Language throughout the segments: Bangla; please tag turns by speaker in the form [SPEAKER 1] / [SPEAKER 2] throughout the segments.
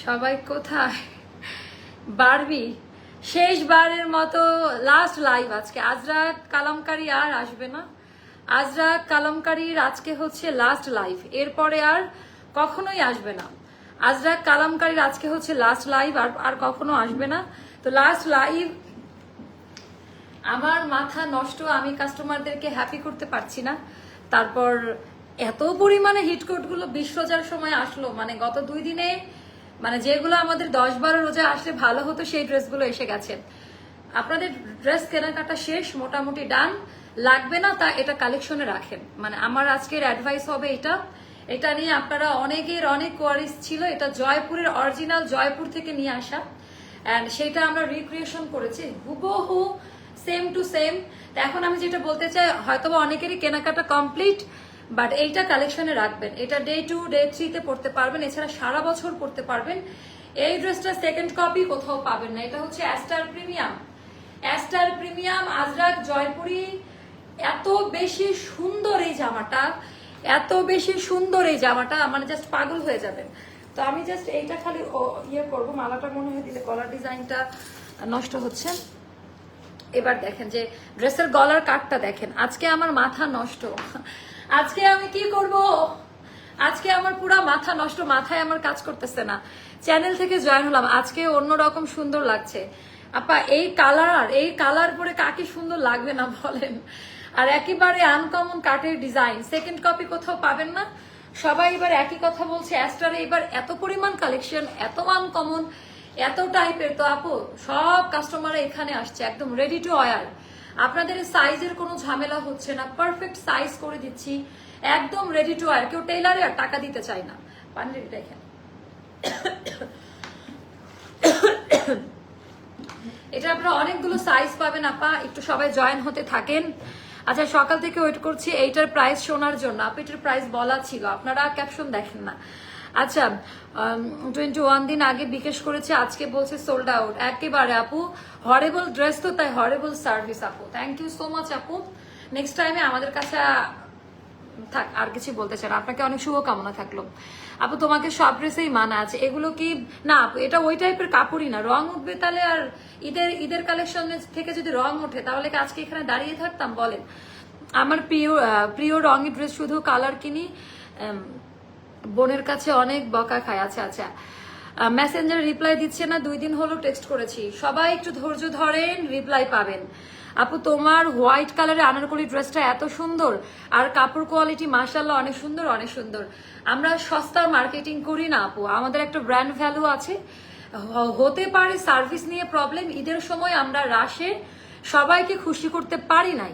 [SPEAKER 1] সবাই কোথায়? বারবি শেষবারের মতো লাস্ট লাইভ আজকে। আজরাত কালামকারী আর আসবে না। আজরাত কালামকারীর আজকে হচ্ছে লাস্ট লাইভ, এরপরে আর কখনোই আসবে না। আজরাত কালামকারীর আজকে হচ্ছে লাস্ট লাইভ, আর কখনো আসবে না। তো লাস্ট লাইভ, আমার মাথা নষ্ট, আমি কাস্টমারদেরকে হ্যাপি করতে পারছি না। তারপর এত পরিমাণে হিটকোটগুলো 20 রোজার সময় আসলো, মানে গত 2 দিনে, মানে যেগুলো আমাদের 10-12 রোজা আসলে ভালো হতো সেই ড্রেসগুলো এসে গেছে। আপনাদের ড্রেস কেনাকাটা শেষ, মোটামুটি ডান। লাগবে না তা এটা কালেকশনে রাখেন। মানে আমার আজকের অ্যাডভাইস হবে এটা নিয়ে আপনারা অনেকের অনেক কোয়ারিজ ছিল। এটা জয়পুরের অরিজিনাল, জয়পুর থেকে নিয়ে আসা, অ্যান্ড সেটা আমরা রিক্রিয়েশন করেছি হুবহু সেম টু সেম। এখন আমি যেটা বলতে চাই, হয়তোবা অনেকেরই কেনাকাটা কমপ্লিট, বাট এইটা কালেকশনে রাখবেন। এটা ডে 2 ডে 3 তে পড়তে পারবেন, এছাড়া সারা বছর পড়তে পারবেন। এই ড্রেসটা সেকেন্ড কপি কোথাও পাবেন না। এটা হচ্ছে ester premium, ester premium Ajrak Jaipuri. এত বেশি সুন্দর এই জামাটা, এত বেশি সুন্দর এই জামাটা, মানে জাস্ট পাগল হয়ে যাবেন। তো আমি জাস্ট এইটা খালি ইয়ে করবো, মালাটা মনে হয় দিলে গলার ডিজাইনটা নষ্ট হচ্ছে। এবার দেখেন যে ড্রেসের গলার কাটটা দেখেন। আজকে আমার মাথা নষ্ট, আজকে আমি কি করব? আজকে আমার পুরো মাথা নষ্ট, মাথায় আমার কাজ করতেছে না। চ্যানেল থেকে জয়েন হলাম, আজকে অন্যরকম সুন্দর লাগছে। আপা এই কালার পরে কাকে সুন্দর লাগবে না বলেন? আর একেবারে আনকমন কাটের ডিজাইন, সেকেন্ড কপি কোথাও পাবেন না। সবাই এবার একই কথা বলছে, অ্যাস্টারে এবার এত পরিমাণ কালেকশন, এত আনকমন, এত টাইপের। তো আপু সব কাস্টমাররা এখানে আসছে একদম রেডি টু ওয়্যার। আপনাদের সাইজের কোনো ঝামেলা হচ্ছে না, পারফেক্ট সাইজ করে দিচ্ছি, একদম রেডি টু ওয়্যার। কেউ টেইলারে আর টাকা দিতে চায় না। পাঞ্জাবি দেখেন, এটা আপনারা অনেকগুলো সাইজ পাবেন আপা, একটু সবাই জয়েন হতে থাকেন। আচ্ছা, সকাল থেকে ওয়েট করছি এইটার প্রাইস শোনার জন্য। আপু এটার প্রাইস বলা ছিল, আপনারা ক্যাপশন দেখেন না। আচ্ছা, 21 দিন আগে বিকাশ করেছে, আজকে বলছে সোল্ড আউট একেবারে। আপু হরেবল ড্রেস তো, তাই হরেবল সার্ভিস আপু। থ্যাংক ইউ সো মাচ আপু। নেক্সট টাইমে আমাদের কাছে থাক, আর কিছু বলতে চান। আপনাকে অনেক শুভকামনা থাকলো আপু। তোমাকে সব ড্রেসেই মানা আছে, এগুলো কি না আপু? এটা ওই টাইপের কাপড়ই না, রং উঠবে তাহলে। আর ঈদের কালেকশন থেকে যদি রং ওঠে তাহলে কি আজকে এখানে দাঁড়িয়ে থাকতাম বলেন? আমার প্রিয় রঙের ড্রেস, শুধু কালার কিনি, বোনের কাছে অনেক বকা খায়। আচ্ছা আচ্ছা, মেসেঞ্জারে রিপ্লাই দিচ্ছে না, 2 দিন হলো টেক্সট করেছি। সবাই একটু ধৈর্য ধরেন, রিপ্লাই পাবেন। আপু তোমার হোয়াইট কালারের আনারকলি ড্রেসটা এত সুন্দর, আর কাপড় কোয়ালিটি মাশাআল্লাহ অনেক সুন্দর, অনেক সুন্দর। আমরা সস্তা মার্কেটিং করি না আপু, আমাদের একটা ব্র্যান্ড ভ্যালু আছে। হতে পারে সার্ভিস নিয়ে প্রবলেম, ঈদের সময় আমরা রাশে সবাইকে খুশি করতে পারি নাই।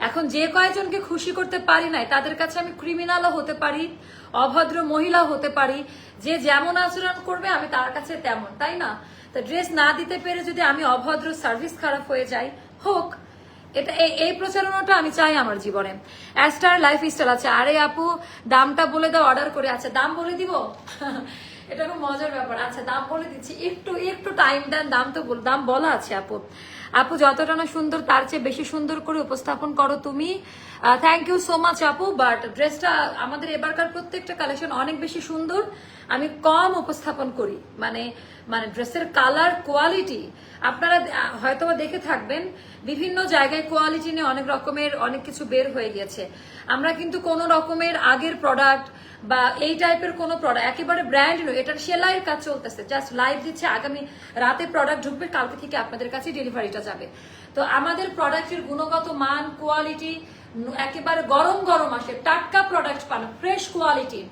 [SPEAKER 1] এখন যে কয়েকজনকে খুশি করতে পারি নাই তাদের কাছে আমি ক্রিমিনালও হতে পারি, অভদ্র মহিলা হতে পারি। যে যেমন আচরণ করবে আমি তার কাছে তেমন, তাই না? তো ড্রেস না দিতে পেরে যদি আমি অভদ্র, সার্ভিস খারাপ হয়ে যাই, হোক। এটা এই প্রচারণাটা আমি চাই আমার জীবনে। অ্যাস্টার লাইফস্টাইল আছে। আরে আপু দামটা বলে দাও, অর্ডার করে। আচ্ছা দাম বলে দিব? এটা খুব মজার ব্যাপার। আচ্ছা দাম বলে দিচ্ছি, একটু টাইম দেন। দাম বলা আছে আপু। আপু যতটা না সুন্দর তার চেয়ে বেশি সুন্দর করে উপস্থাপন করো তুমি। থ্যাংক ইউ সো মাচ আপু। বাট ড্রেসটা আমাদের এবারকার প্রত্যেকটা কালেকশন অনেক বেশি সুন্দর, আমি কম উপস্থাপন করি। মানে ড্রেসের কালার কোয়ালিটি আপনারা হয়তোবা দেখে থাকবেন, বিভিন্ন জায়গায় কোয়ালিটি নিয়ে অনেক রকমের অনেক কিছু বের হয়ে গেছে। আমরা কিন্তু কোনো রকমের আগের প্রোডাক্ট বা এই টাইপের কোনো প্রোডাক্ট, একেবারে ব্র্যান্ড নয়। এটার সেলাইয়ের কাজ চলতেছে, জাস্ট লাইভ দিচ্ছে, আগামী রাতে প্রোডাক্ট ঢুকবে, কালকে থেকে আপনাদের কাছে ডেলিভারিটা যাবে। তো আমাদের প্রোডাক্টের গুণগত মান, কোয়ালিটি একেবারে গরম গরম আসে, টাটকা প্রোডাক্ট পান, ফ্রেশ কোয়ালিটির।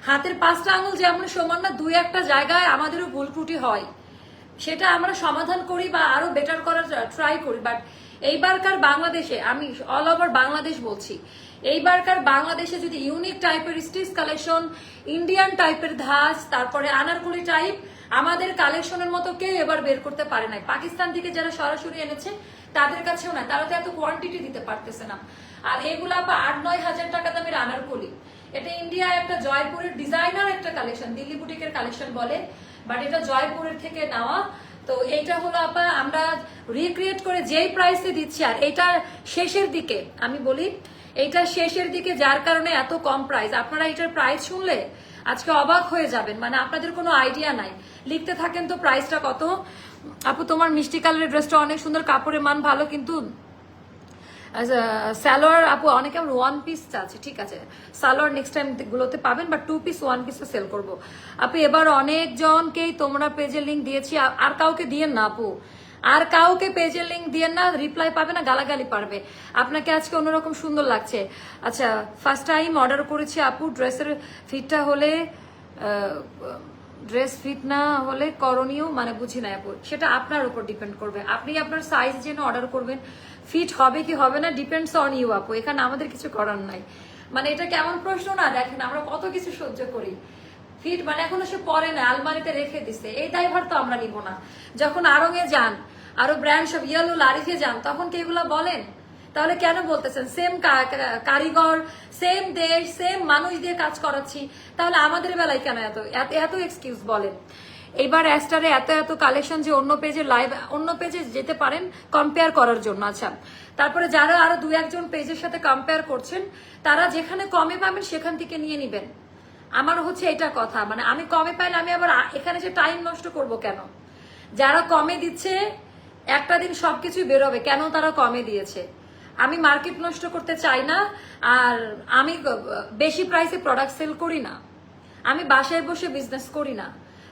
[SPEAKER 1] হাতের 5টা আঙুল যেমন সমান না, 2-1টা জায়গায় আমাদেরও ভুল ত্রুটি হয়, সেটা আমরা সমাধান করি বা আরো বেটার করার ট্রাই করি। বাট এইবারকার বাংলাদেশে, আমি অল ওভার বাংলাদেশ বলছি, এইবারকার বাংলাদেশে যদি ইউনিক টাইপের স্টিচ কালেকশন, ইন্ডিয়ান টাইপের ধাঁচ, তারপরে আনারকলি টাইপ, আমাদের কালেকশনের মতো কেউ এবার বের করতে পারে নাই। পাকিস্তান থেকে যারা সরাসরি এনেছে তাদের কাছেও না, তারা তো এত কোয়ান্টিটি দিতে পারতেছে না। আর এগুলা 8-9 হাজার টাকা দামের আনারকলি, এটা ইন্ডিয়া একটা জয়পুরের ডিজাইনার একটা কালেকশন, দিল্লি বুটিকের কালেকশন বলে, বাট এটা জয়পুরের থেকে নেওয়া। তো এইটা হলো আপা আমরা রিক্রিয়েট করে যেই প্রাইসে দিচ্ছি, আর এটা শেষের দিকে আমি বলি, এইটা শেষের দিকে, যার কারণে এত কম প্রাইস। আপনারা এটার প্রাইস শুনলে আজকে অবাক হয়ে যাবেন, মানে আপনাদের কোনো আইডিয়া নাই। লিখতে থাকেন তো প্রাইসটা কত। আপু তোমার মিষ্টি কালারের ড্রেসটা অনেক সুন্দর, কাপড়ের মান ভালো, কিন্তু সালোয়ার আপু অনেকে আমার 1 পিস আছে, ঠিক আছে সালোয়ার নেক্সট টাইম গুলোতে পাবেন, বা 2 পিস 1 পিসও সেল করবো আপু। এবার অনেকজনকেই তোমরা পেজের লিঙ্ক দিয়েছি, আর কাউকে দিয়েন না আপু, আর কাউকে পেজের লিঙ্ক দিয়েন না, রিপ্লাই পাবে না, গালাগালি পারবে। আপনাকে আজকে অন্যরকম সুন্দর লাগছে। আচ্ছা ফার্স্ট টাইম অর্ডার করেছি আপু, ড্রেসের ফিটটা হলে ড্রেস ফিট না হলে করণীয় মানে বুঝি না আপু, সেটা আপনার উপর ডিপেন্ড করবে, আপনি আপনার সাইজ জেনে অর্ডার করবেন, ফিট হবে কি হবে না ডিপেন্ডস অন ইউ আপু, এখানে আমাদের কিছু করার নাই। মানে এটা কেমন প্রশ্ন না, দেখেন আমরা কত কিছু সহ্য করি। ফিট মানে এখনো সে পরে না, আলমারিতে রেখে দিছে, এই দায়ভার তো আমরা নিব না। যখন আরঙে যান, আরো ব্র্যান্ড সব ইয়েলো লারিফে যান, তখন কি এগুলো বলেন? তাহলে কেন বলতেছেন? সেম কারিগর, সেম দেশ, সেম মানুষ দিয়ে কাজ করাচ্ছি, তাহলে আমাদের বেলায় কেন এত এত এক্সকিউজ বলেন? এইবার অ্যাস্টারে এত এত কালেকশন যে অন্য পেজে লাইভ, অন্য পেজে যেতে পারেন কম্পেয়ার করার জন্য। আচ্ছা তারপরে যারা আরো 2-1 পেজের সাথে কম্পেয়ার করছেন, তারা যেখানে কমে পাবেন সেখান থেকে নিয়ে নিবেন। আমার হচ্ছে এটা কথা, মানে আমি কমে পাইলে আমি আবার এখানে যে টাইম নষ্ট করব কেন? যারা কমে দিচ্ছে একটা দিন সবকিছুই বেরোবে, কেন তারা কমে দিয়েছে। আমি মার্কেট নষ্ট করতে চাই না, আর আমি বেশি প্রাইসে প্রোডাক্ট সেল করি না, আমি বাসায় বসে বিজনেস করি না।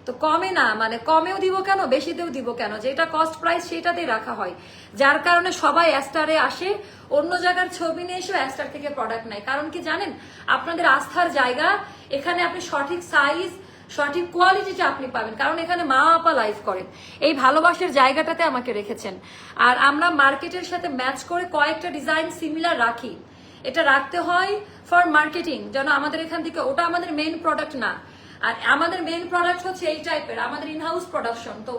[SPEAKER 1] তো কমে না মানে কমেও দিব কেন, বেশিতেও দিব কেন? যেটা কস্ট প্রাইস সেটাতেই রাখা হয়, যার কারণে সবাই অ্যাস্টারে আসে, অন্য জায়গার ছবি নিয়ে এসে অ্যাস্টার থেকে প্রোডাক্ট নেয়। কারণ কি জানেন, আপনাদের আস্থার জায়গা, এখানে আপনি সঠিক সাইজ সঠিক কোয়ালিটিটা আপনি পাবেন, কারণ এখানে মা আপা লাইভ করেন, এই ভালোবাসার জায়গাটাতে আমাকে রেখেছেন। আর আমরা মার্কেটের সাথে ম্যাচ করে কয়েকটা ডিজাইন সিমিলার রাখি, এটা রাখতে হয় ফর মার্কেটিং, যেন আমাদের এখান থেকে, ওটা আমাদের মেইন প্রোডাক্ট না। আর আমাদের মেইন প্রোডাক্ট হচ্ছে এই টাইপের, আমাদের ইনহাউস প্রোডাকশন, তো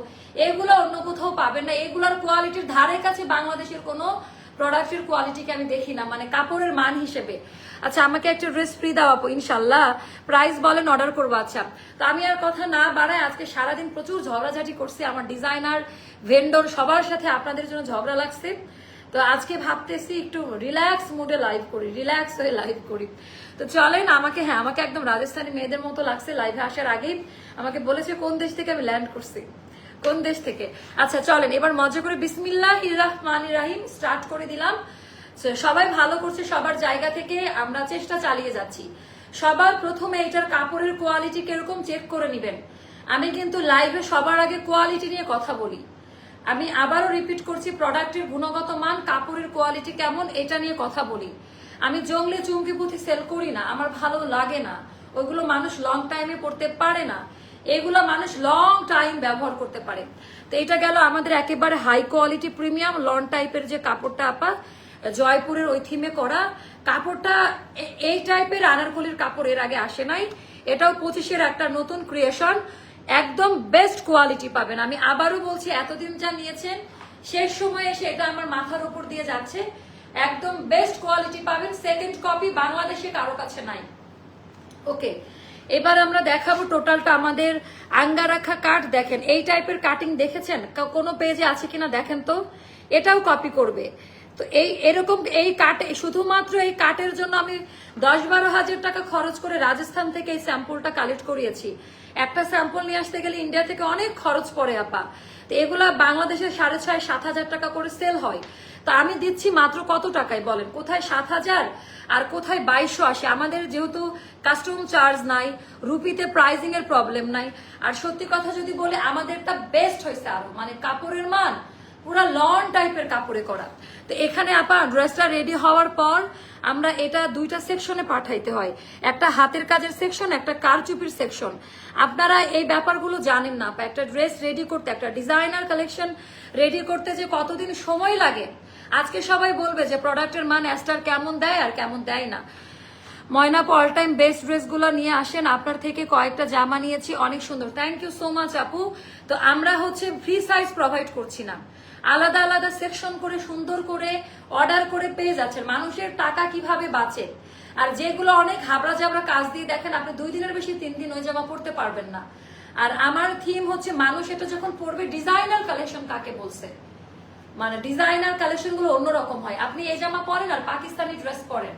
[SPEAKER 1] এগুলো অন্য কোথাও পাবেন না। এগুলোর কোয়ালিটির ধারে কাছে বাংলাদেশের কোনো প্রোডাক্টের কোয়ালিটিকে আমি দেখি না, মানে কাপড়ের মান হিসেবে। আচ্ছা আমাকে একটা ড্রেস ফ্রি দাও আপু ইনশাল্লাহ, প্রাইস বলেন অর্ডার করবো। আচ্ছা তো আমি আর কথা না বাড়াই, আজকে সারাদিন প্রচুর ঝগড়াঝাটি করছি, আমার ডিজাইনার ভেন্ডর সবার সাথে আপনাদের জন্য ঝগড়া লাগছে। তো আজকে ভাবতেছি একটু রিল্যাক্স মুডে লাইভ করি, রিল্যাক্স হয়ে লাইভ করি। তো চলেন, আমাকে হ্যাঁ আমাকে একদম রাজস্থানী মেয়েদের মতো লাগছে লাইভে আসার আগেই। আমাকে বলেছে কোন দেশ থেকে আমি ল্যান্ড করছি, কোন দেশ থেকে। আচ্ছা চলেন এবার মজা করে বিসমিল্লাহির রহমানির রহিম স্টার্ট করে দিলাম। সবাই ভালো করছে সবার জায়গা থেকে, আমরা চেষ্টা চালিয়ে যাচ্ছি। সবার প্রথমে এটার কাপড়ের কোয়ালিটি কিরকম চেক করে নিবেন। আমি কিন্তু লাইভে সবার আগে কোয়ালিটি নিয়ে কথা বলি, আমি আবারও রিপিট করছি, প্রোডাক্টের গুণগত মান, কাপড়ের কোয়ালিটি কেমন এটা নিয়ে কথা বলি। আমি জঙ্গলে চুমকি পুঁথি সেল করি না, আমার ভালো লাগে না, ওইগুলো মানুষ লং টাইমে পড়তে পারে না, এগুলো মানুষ লং টাইম ব্যবহার করতে পারে। তো এটা গেল আমাদের একেবারে হাই কোয়ালিটি প্রিমিয়াম লন টাইপের যে কাপড়টা আপা, জয়পুরের ওই থিমে করা কাপড়টা, এই টাইপের আনারকলির কাপড় এর আগে আসে নাই, এটাও 25-এর একটা নতুন ক্রিয়েশন, একদম বেস্ট কোয়ালিটি পাবেন। আমি আবারও বলছি, এতদিন যা নিয়েছেন শেষ সময় এসে এটা আমার মাথার উপর দিয়ে যাচ্ছে, একদম বেস্ট কোয়ালিটি পাবেন। সেকেন্ড কপি বাংলাদেশে কারো কাছে নাই। ওকে এবার আমরা দেখাবো টোটালটা আমাদের আঙ্গারাখা কাট। দেখেন এই টাইপের কাটিং দেখেছেন কোনো পেজে আছে কিনা দেখেন তো, এটাও কপি করবে। তো এরকম এই কাট, শুধুমাত্র এই কাটের জন্য আমি 10-12 হাজার টাকা খরচ করে রাজস্থান থেকে এই স্যাম্পলটা কালেক্ট করিয়েছি। একটা স্যাম্পল নিয়ে আসতে গেলে ইন্ডিয়া থেকে অনেক খরচ পড়ে আপা, তো এগুলা বাংলাদেশে 6,500-7 হাজার টাকা করে সেল হয়। তা আমি দিচ্ছি মাত্র কত টাকায় বলেন? কোথায় 7,000 আর কোথায় 2280। আমাদের যেহেতু কাস্টম চার্জ নাই, রুপিতে প্রাইজিং এর প্রবলেম নাই। আর সত্যি কথা যদি বলে আমাদেরটা বেস্ট হয়েছে আরো, মানে কাপড়ের মান পুরা লন টাইপের কাপড়ে করা। তো এখানে আপা ড্রেসটা রেডি হওয়ার পর আমরা এটা 2টা সেকশনে পাঠাইতে হয়, একটা হাতের কাজের সেকশন, একটা কারচুপির সেকশন। আপনারা এই ব্যাপারগুলো জানেন না আপা, একটা ড্রেস রেডি করতে, একটা ডিজাইনার কালেকশন রেডি করতে যে কতদিন সময় লাগে। আজকে সবাই বলবে যে প্রোডাক্টের মান অ্যাস্টার কেমন দেয় আর কেমন দেয় না। ময়না অল টাইম বেস্ট ড্রেসগুলো নিয়ে আসেন, আপনার থেকে কয়েকটা জামা নিয়েছি, অনেক সুন্দর, থ্যাংক ইউ সো মাচ আপু। তো আমরা হচ্ছে ফ্রি সাইজ প্রোভাইড করছি না, আলাদা আলাদা সেকশন করে সুন্দর করে অর্ডার করে পেয়ে যাচ্ছেন। মানুষের টাকা কিভাবে বাঁচে, আর যেগুলো অনেক হাবড়া জাবড়া কাজ দিয়ে দেখেন আপনি 2 দিনের বেশি 3 দিন ওই জামা পড়তে পারবেন না। আর আমার থিম হচ্ছে মানুষ এটা যখন পড়বে, ডিজাইনার কালেকশন কাকে বলছে, মানে ডিজাইনার কালেকশন গুলো অন্যরকম হয়। আপনি এই জামা পরেন আর পাকিস্তানি ড্রেস পরেন,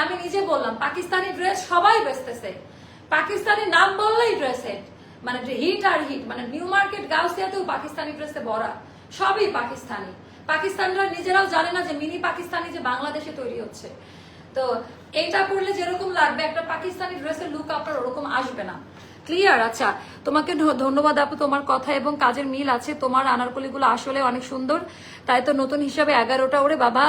[SPEAKER 1] আমি নিজে বললাম পাকিস্তানি ড্রেস সবাই বেচতেছে, পাকিস্তানি নাম বললেই ড্রেসের, মানে হিট আর হিট, মানে নিউ মার্কেট গাউসিয়াতেও পাকিস্তানি ড্রেসে ভরা, সবই পাকিস্তানি। পাকিস্তানরা নিজেরাও জানে না যে মিনি পাকিস্তানি যে বাংলাদেশে তৈরি হচ্ছে। তো এইটা পরলে যেরকম লাগবে একটা পাকিস্তানি ড্রেসের লুক আপনার ওরকম আসবে না। ক্লিয়ার? আচ্ছা, তোমাকে ধন্যবাদ আপু, তোমার কথা এবং কাজের মিল আছে। তোমার আনারকলিগুলো আসলে অনেক সুন্দর, তাই তো নতুন হিসাবে 11টা ওরে বাবা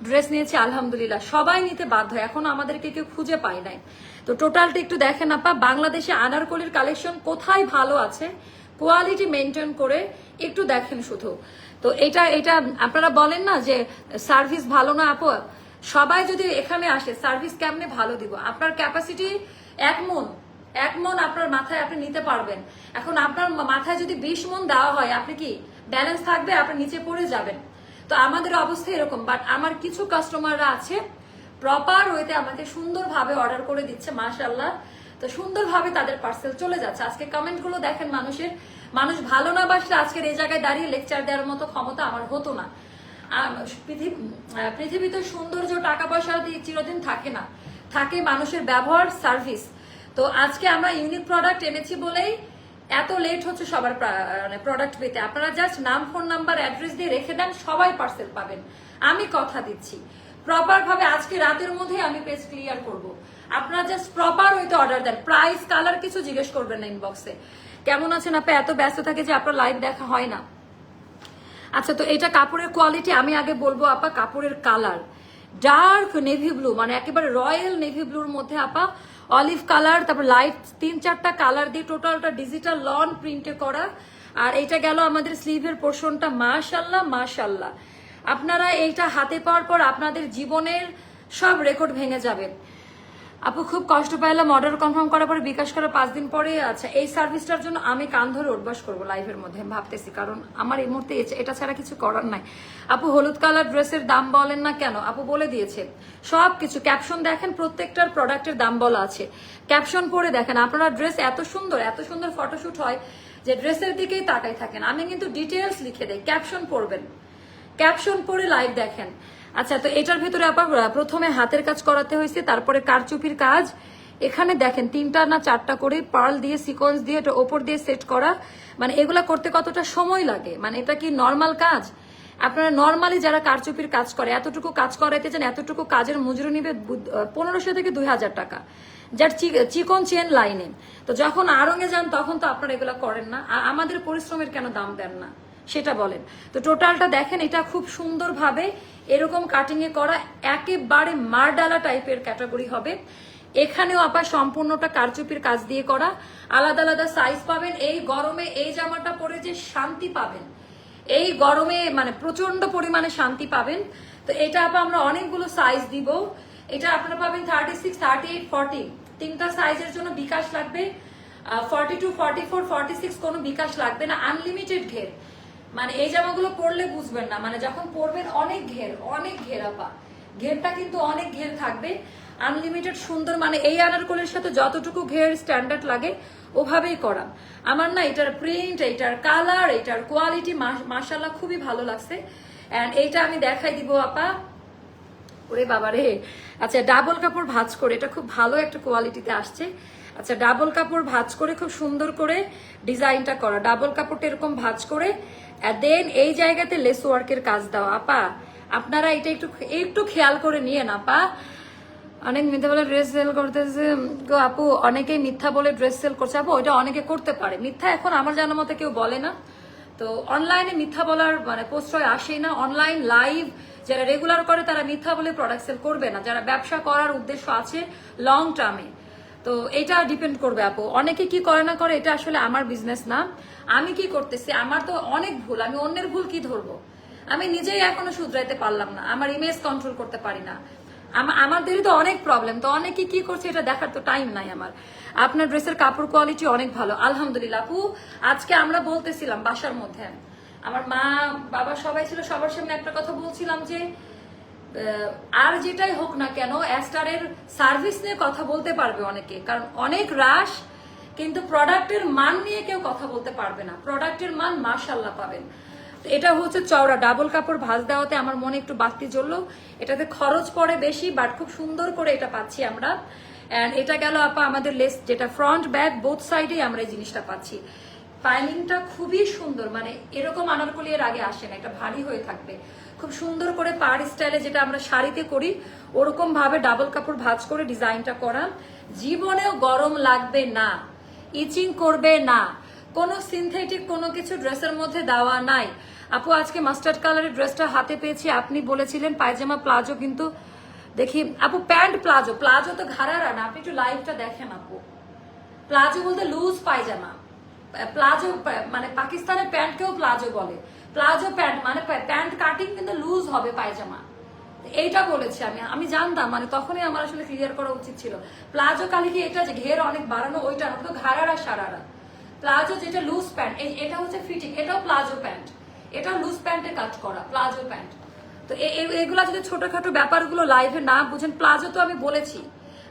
[SPEAKER 1] ড্রেস নিয়েছি আলহামদুলিল্লাহ। সবাই নিতে বাধ্য, এখন আমাদেরকে কেউ খুঁজে পাই নাই। তো টোটালটা একটু দেখেন আপা, বাংলাদেশে আনারকলির কালেকশন কোথায় ভালো আছে, কোয়ালিটি মেনটেন করে একটু দেখেন শুধু। তো এটা আপনারা বলেন না যে সার্ভিস ভালো না আপু, সবাই যদি এখানে আসে সার্ভিস কেমনে ভালো দিব? আপনার ক্যাপাসিটি 1 মন আপনার মাথায় আপনি নিতে পারবেন। এখন আপনার মাথায় যদি 20 মন দেওয়া হয়, আপনি কি ব্যালেন্স থাকবে? আপনি নিচে পড়ে যাবেন। তো আমাদের অবস্থা এরকম। বাট আমার কিছু কাস্টমাররা আছে প্রপার ওয়েতে আমাকে সুন্দরভাবে অর্ডার করে দিচ্ছে মাশাআল্লাহ। তো সুন্দরভাবে তাদের পার্সেল চলে যাচ্ছে। আজকে কমেন্ট গুলো দেখেন মানুষের, মানুষ ভালো না বাসলে আজকের এই জায়গায় দাঁড়িয়ে লেকচার দেওয়ার মতো ক্ষমতা আমার হতো না। পৃথিবীতে সৌন্দর্য টাকা পয়সা দিয়ে চিরদিন থাকে না, থাকে মানুষের ব্যবহার, সার্ভিস। তো আজকে আমরা ইউনিক প্রোডাক্ট এনেছি বলেই এত লেট হচ্ছে সবার প্রোডাক্ট পেতে। আপনারা জাস্ট নাম, ফোন নাম্বার, অ্যাড্রেস দিয়ে রেখে দেন, সবাই পার্সেল পাবেন। আমি কথা দিচ্ছি প্রপার ভাবে আজকে রাতের মধ্যে আমি পেজ ক্লিয়ার করব। আপনারা জাস্ট প্রপার ওইতে অর্ডার দেন, প্রাইস কালার কিছু জিজ্ঞেস করবেন না ইনবক্সে। কেমন আছেন আপনি? এত ব্যস্ত থাকে যে আপনার লাইভ দেখা হয় না। আচ্ছা, তো এটা কাপড়ের কোয়ালিটি আমি আগে বলবো আপা। কাপড়ের কালার ডার্ক নেভি ব্লু, মানে একেবারে রয়্যাল নেভি ব্লুর মধ্যে আপা অলিভ কালার, তারপর লাইট 3-4টা কালার দিয়ে টোটালটা ডিজিটাল লন প্রিন্টে করা। আর এটা গেল আমাদের স্লিভের পোর্শনটা। মাশাল্লাহ মাশাল্লাহ, আপনারা এইটা হাতে পাওয়ার পর আপনাদের জীবনের সব রেকর্ড ভেঙে যাবে। আপু খুব কষ্ট পাইলাম, অর্ডার কনফার্ম করার পরে বিকাশ করার 5 দিন পরে। আচ্ছা, এই সার্ভিসটার জন্য আমি কান ধরে উঠবাস করবো লাইভের মধ্যে ভাবতেছি, কারণ আমার এই মুহূর্তে এটা ছাড়া কিছু করার নাই। আপু হলুদ কালার ড্রেসের দাম বলেন না কেন? আপু বলে দিয়েছে সবকিছু, ক্যাপশন দেখেন, প্রত্যেকটার প্রোডাক্টের দাম বলা আছে। ক্যাপশন পড়ে দেখেন। আপনারা ড্রেস এত সুন্দর ফটোশুট হয় যে ড্রেসের দিকেই তাকাই থাকেন। আমি কিন্তু ডিটেলস লিখে দেই, ক্যাপশন পড়বেন, ক্যাপশন পড়ে লাইভ দেখেন। আচ্ছা, তো এটার ভিতরে আপা প্রথমে হাতের কাজ করাতে হয়েছে, তারপরে কারচুপির কাজ। এখানে দেখেন 3টা না 4টা করে পার্ল দিয়ে, সিকোয়েন্স দিয়ে, এটা ওপর দিয়ে সেট করা। মানে এগুলা করতে কতটা সময় লাগে, মানে এটা কি নর্মাল কাজ? আপনারা নর্মালি যারা কারচুপির কাজ করে, এতটুকু কাজ করাইতে চান, এতটুকু কাজের মজুরি নিবে 1500 থেকে 2000 টাকা, যার চিকন চেন লাইনে। তো যখন আড়ঙে যান তখন তো আপনারা এগুলা করেন না। আমাদের পরিশ্রমের কেন দাম দেন না সেটা বলেন। তো টোটালটা দেখেন, এটা খুব সুন্দরভাবে এরকম কাটিং এ করা, একেবারে মারডালা টাইপের ক্যাটাগরি হবে। এখানেও আপা সম্পূর্ণটা কারচুপির কাজ দিয়ে করা, আলাদা আলাদা সাইজ পাবেন। এই গরমে এই জামাটা পরে যে শান্তি পাবেন, এই গরমে মানে প্রচন্ড পরিমাণে শান্তি পাবেন। তো এটা আপা আমরা অনেকগুলো সাইজ দিব। এটা আপনারা পাবেন 36, 38, 40, 3টা সাইজের জন্য বিকাশ লাগবে। 42, 44, 46 কোনো বিকাশ লাগবে না, আনলিমিটেড ঘের। মানে এই জামাগুলো পরলে বুঝবেন না, মানে যখন পরবেন অনেক ঘের আপা, ঘেরটা কিন্তু অনেক ঘের থাকবে, আনলিমিটেড সুন্দর। মানে এই আনারকলির সাথে যতটুকু ঘের স্ট্যান্ডার্ড লাগে ওভাবেই করা। আমার না এটার প্রিন্ট, এটার কালার, এটার কোয়ালিটি মাশাআল্লাহ খুবই ভালো লাগছে। এন্ড এইটা আমি দেখাই দিব আপা। ওরে বাবা রে। আচ্ছা, ডাবল কাপড় ভাঁজ করে, এটা খুব ভালো একটা কোয়ালিটিতে আসছে। আচ্ছা, ডাবল কাপড় ভাঁজ করে খুব সুন্দর করে ডিজাইনটা করা, ডাবল কাপড়টা এরকম ভাঁজ করে, দেন এই জায়গাতে লেস ওয়ার্কের কাজ দাও আপা। আপনারা এটা একটু খেয়াল করে নিয়ে না আপা। অনেক মিথ্যা বলে ড্রেস সেল করতেছে গো আপু, অনেকেই মিথ্যা বলে ড্রেস সেল করছে আপু। ওইটা অনেকে করতে পারে, মিথ্যা এখন আমার জানার মতে কেউ বলে না। তো অনলাইনে মিথ্যা বলার মানে প্রশ্রয় আসেই না। অনলাইন লাইভ যারা রেগুলার করে তারা মিথ্যা বলে প্রোডাক্ট সেল করবে না, যারা ব্যবসা করার উদ্দেশ্য আছে লং টার্মে। তো এটা ডিপেন্ড করবে আপু, অনেকে কি করে না করে, এটা আসলে আমার বিজনেস না। আমি কি করতেছি, আমার তো অনেক ভুল, আমি অন্যের ভুল কি ধরবো? আমি নিজেই এখনো শুধরাইতে পারলাম না, আমার ইমেজ কন্ট্রোল করতে পারি না, আমাদেরই তো অনেক প্রবলেম। তো অনেকে কি করছে এটা দেখার তো টাইম নাই আমার। আপনার ড্রেসের কাপড় কোয়ালিটি অনেক ভালো আলহামদুলিল্লাহ আপু। আজকে আমরা বলতেছিলাম বাসার মধ্যে, আমার মা বাবা সবাই ছিল, সবার সামনে একটা কথা বলছিলাম যে আর যেটাই হোক না কেন অ্যাস্টারের সার্ভিস নিয়ে কথা বলতে পারবে অনেকে, কারণ অনেক রাশ, কিন্তু প্রোডাক্টের মান নিয়ে কেউ কথা বলতে পারবে না। প্রোডাক্টের মান মাশাআল্লাহ পাবেন। এটা হচ্ছে চওড়া ডাবল কাপড় ভাঁজ দেওয়াতে আমার মনে একটু বাড়তি জ্বললো। এটাতে খরচ পড়ে বেশি, বাট খুব সুন্দর করে এটা পাচ্ছি আমরা। অ্যান্ড এটা গেল আপা আমাদের লেস, যেটা ফ্রন্ট ব্যাক বোথ সাইডেই আমরা এই জিনিসটা পাচ্ছি। পাইলিংটা খুবই সুন্দর, মানে এরকম আনারকলি এর আগে আসে না, এটা ভারী হয়ে থাকবে খুব সুন্দর করে পাড় স্টাইলে, যেটা আমরা শাড়িতে করি ওরকম ভাবে ডাবল কাপড় ভাঁজ করে ডিজাইনটা করা। জীবনেও গরম লাগবে না, ইচিং করবে না, কোনো সিনথেটিক কোনো কিছু ড্রেসের মধ্যে দেওয়া নাই। আপু আজকে মাস্টার্ড কালারের ড্রেসটা হাতে পেয়েছি, আপনি বলেছিলেন পায়জামা প্লাজো, কিন্তু দেখি আপু প্যান্ট প্লাজো, প্লাজো তো ঘাড়ারা না, আপনি একটু লাইভটা দেখেন আপু। প্লাজো বলতে লুজ পায়জামা, প্লাজো মানে পাকিস্তানের প্যান্টকেও প্লাজো বলে, প্লাজো প্যান্ট মানে প্যান্ট কাটিং কিন্তু লুজ হবে পায়জামা, এইটা বলেছি আমি জানতাম, মানে তখনই আমার আসলে ক্লিয়ার করা উচিত ছিল। প্লাজো কালি কি এটা যে ঘের অনেক বাড়ানো ওইটা না, তো ঘাড়ারা সারারা। প্লাজো যেটা লুজ প্যান্ট, এটা হচ্ছে ফিটিং, এটাও প্লাজো প্যান্ট, এটাও লুজ প্যান্টে কাজ করা প্লাজো প্যান্ট। তো এগুলা যদি ছোটখাটো ব্যাপারগুলো লাইভে না বুঝেন, প্লাজো তো আমি বলেছি,